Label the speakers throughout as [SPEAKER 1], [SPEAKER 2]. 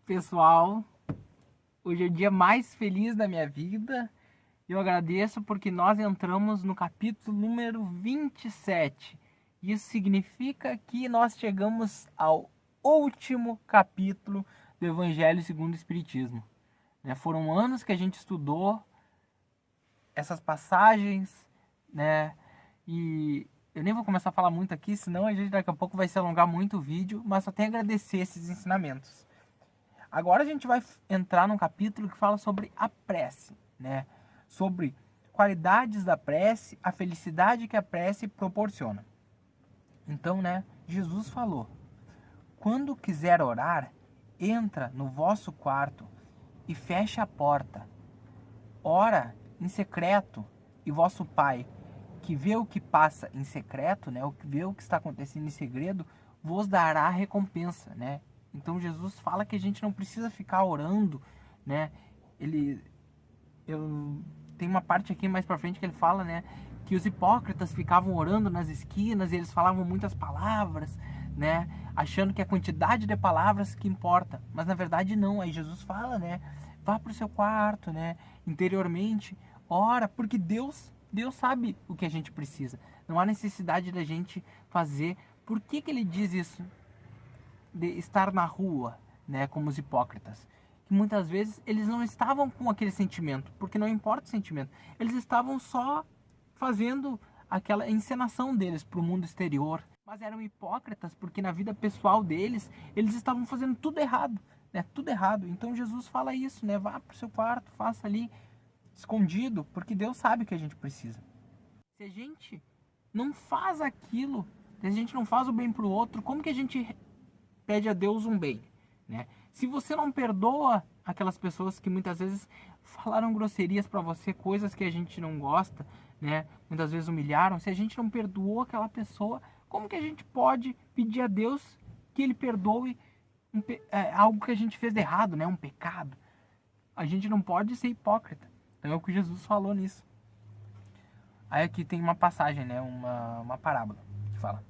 [SPEAKER 1] Pessoal, hoje é o dia mais feliz da minha vida. Eu agradeço porque nós entramos no capítulo número 27. Isso significa que nós chegamos ao último capítulo do Evangelho segundo o Espiritismo. Foram anos que a gente estudou essas passagens, né? E eu nem vou começar a falar muito aqui, senão a gente daqui a pouco vai se alongar muito o vídeo, mas só tenho a agradecer esses ensinamentos. Agora a gente vai entrar num capítulo que fala sobre a prece, né? Sobre qualidades da prece, a felicidade que a prece proporciona. Então, né, Jesus falou: quando quiser orar, entra no vosso quarto e fecha a porta. Ora em secreto, e vosso Pai, que vê o que passa em secreto, né, o que vê o que está acontecendo em segredo, vos dará a recompensa, né? Então Jesus fala que a gente não precisa ficar orando, né? Tem uma parte aqui mais para frente que ele fala, né, que os hipócritas ficavam orando nas esquinas e eles falavam muitas palavras, né, achando que a quantidade de palavras que importa, mas na verdade não. Aí Jesus fala, né, vá pro seu quarto, né, interiormente, ora, porque Deus sabe o que a gente precisa. Não há necessidade da gente fazer. Por que ele diz isso? De estar na rua, né, como os hipócritas. Que muitas vezes eles não estavam com aquele sentimento, porque não importa o sentimento. Eles estavam só fazendo aquela encenação deles para o mundo exterior. Mas eram hipócritas porque na vida pessoal deles, eles estavam fazendo tudo errado, né? Tudo errado. Então Jesus fala isso, né? Vá para o seu quarto, faça ali escondido, porque Deus sabe o que a gente precisa. Se a gente não faz aquilo, se a gente não faz o bem pro outro, como que a gente pede a Deus um bem, né? Se você não perdoa aquelas pessoas que muitas vezes falaram grosserias para você, coisas que a gente não gosta, né? Muitas vezes humilharam. Se a gente não perdoou aquela pessoa, como que a gente pode pedir a Deus que Ele perdoe algo que a gente fez de errado, né? Um pecado. A gente não pode ser hipócrita. Então é o que Jesus falou nisso. Aí aqui tem uma passagem, né? Uma parábola que fala: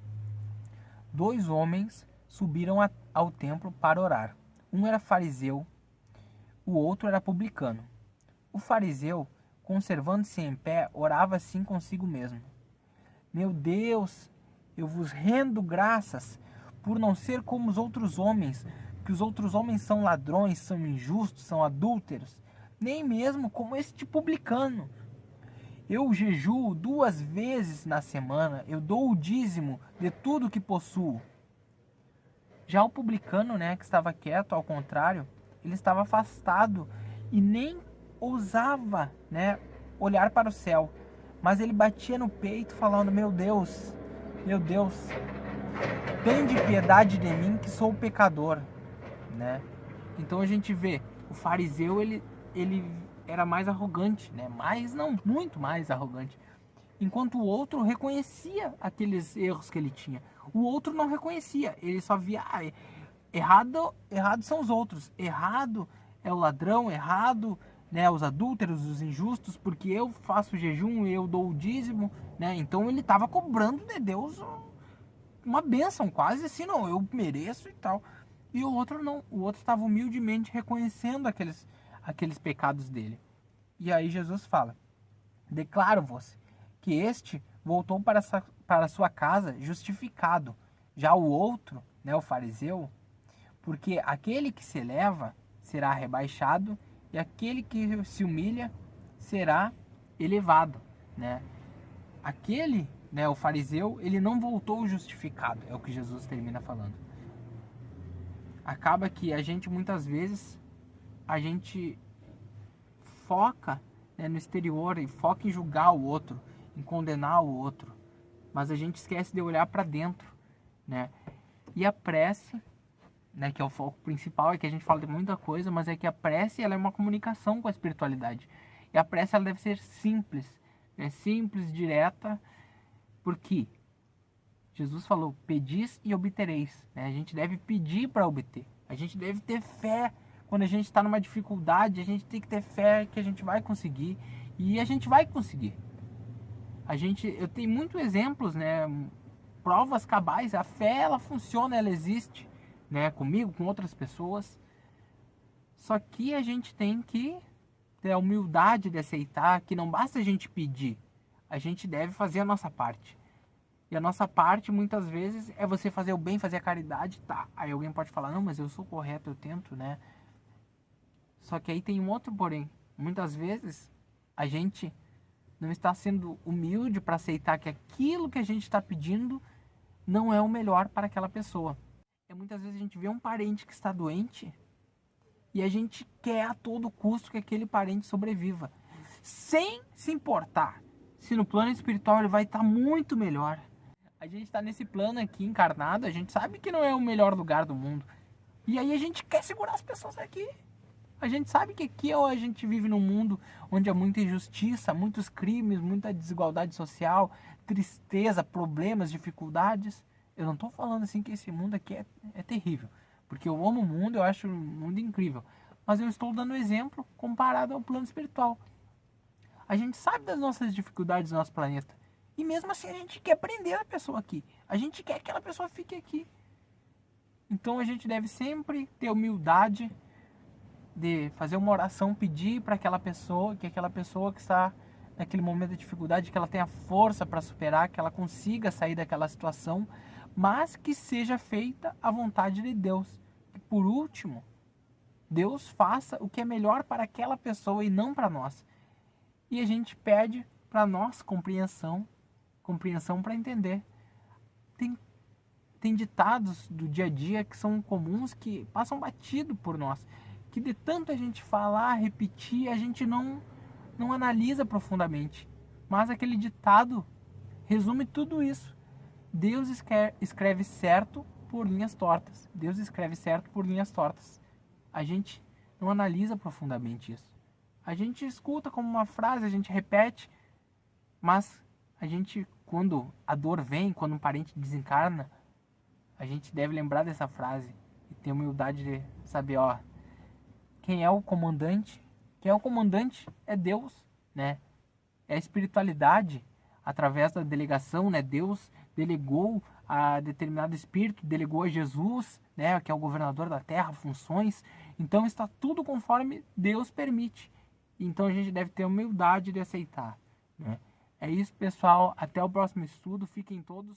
[SPEAKER 1] dois homens subiram ao templo para orar. Um era fariseu, o outro era publicano. O fariseu, conservando-se em pé, orava assim consigo mesmo: meu Deus, eu vos rendo graças por não ser como os outros homens, que os outros homens são ladrões, são injustos, são adúlteros, nem mesmo como este publicano. Eu jejuo 2 vezes na semana, eu dou o dízimo de tudo que possuo. Já o publicano, né, que estava quieto, ao contrário, ele estava afastado e nem ousava, né, olhar para o céu. Mas ele batia no peito falando: meu Deus, tende piedade de mim que sou pecador, né? Então a gente vê, o fariseu ele era mais arrogante, né? Mais não, muito mais arrogante. Enquanto o outro reconhecia aqueles erros que ele tinha. O outro não reconhecia, ele só via, errado são os outros, errado é o ladrão, errado, né, os adúlteros, os injustos, porque eu faço jejum, eu dou o dízimo, né? Então ele estava cobrando de Deus uma bênção, quase assim, não, eu mereço e tal. E o outro não, o outro estava humildemente reconhecendo aqueles pecados dele. E aí Jesus fala: declaro-vos que este voltou para sua casa justificado. Já o outro, né, o fariseu, porque aquele que se eleva será rebaixado e aquele que se humilha será elevado, né? Aquele, né, o fariseu, ele não voltou justificado, é o que Jesus termina falando. Acaba que a gente muitas vezes a gente foca, né, no exterior e foca em julgar o outro, em condenar o outro, mas a gente esquece de olhar para dentro, né? E a prece, né, que é o foco principal, é que a gente fala de muita coisa, mas é que a prece ela é uma comunicação com a espiritualidade. E a prece ela deve ser simples, né? Simples, direta, porque Jesus falou: pedis e obtereis, né? A gente deve pedir para obter. A gente deve ter fé. Quando a gente está numa dificuldade, a gente tem que ter fé que a gente vai conseguir. E a gente vai conseguir. Eu tenho muitos exemplos, né? Provas cabais. A fé, ela funciona, ela existe, né? Comigo, com outras pessoas. Só que a gente tem que ter a humildade de aceitar que não basta a gente pedir, a gente deve fazer a nossa parte. E a nossa parte, muitas vezes, é você fazer o bem, fazer a caridade, tá. Aí alguém pode falar, não, mas eu sou correto, eu tento, né? Só que aí tem um outro porém. Muitas vezes, a gente não está sendo humilde para aceitar que aquilo que a gente está pedindo não é o melhor para aquela pessoa. E muitas vezes a gente vê um parente que está doente e a gente quer a todo custo que aquele parente sobreviva, sem se importar se no plano espiritual ele vai estar muito melhor. A gente está nesse plano aqui encarnado, a gente sabe que não é o melhor lugar do mundo. E aí a gente quer segurar as pessoas aqui. A gente sabe que aqui a gente vive num mundo onde há muita injustiça, muitos crimes, muita desigualdade social, tristeza, problemas, dificuldades. Eu não estou falando assim que esse mundo aqui é terrível, porque eu amo o mundo, eu acho o mundo incrível. Mas eu estou dando exemplo comparado ao plano espiritual. A gente sabe das nossas dificuldades no nosso planeta. E mesmo assim a gente quer prender a pessoa aqui. A gente quer que aquela pessoa fique aqui. Então a gente deve sempre ter humildade de fazer uma oração, pedir para aquela pessoa, que aquela pessoa que está naquele momento de dificuldade, que ela tenha força para superar, que ela consiga sair daquela situação, mas que seja feita a vontade de Deus. E por último, Deus faça o que é melhor para aquela pessoa e não para nós. E a gente pede para nós compreensão para entender. Tem, tem ditados do dia a dia que são comuns, que passam batido por nós, que de tanto a gente falar, repetir, a gente não analisa profundamente. Mas aquele ditado resume tudo isso. Deus escreve certo por linhas tortas. Deus escreve certo por linhas tortas. A gente não analisa profundamente isso. A gente escuta como uma frase, a gente repete, mas a gente, quando a dor vem, quando um parente desencarna, a gente deve lembrar dessa frase e ter humildade de saber, ó, quem é o comandante? Quem é o comandante é Deus, né? É a espiritualidade através da delegação, né? Deus delegou a determinado espírito, delegou a Jesus, né, que é o governador da terra, funções. Então está tudo conforme Deus permite. Então a gente deve ter humildade de aceitar, né? É isso, pessoal. Até o próximo estudo. Fiquem todos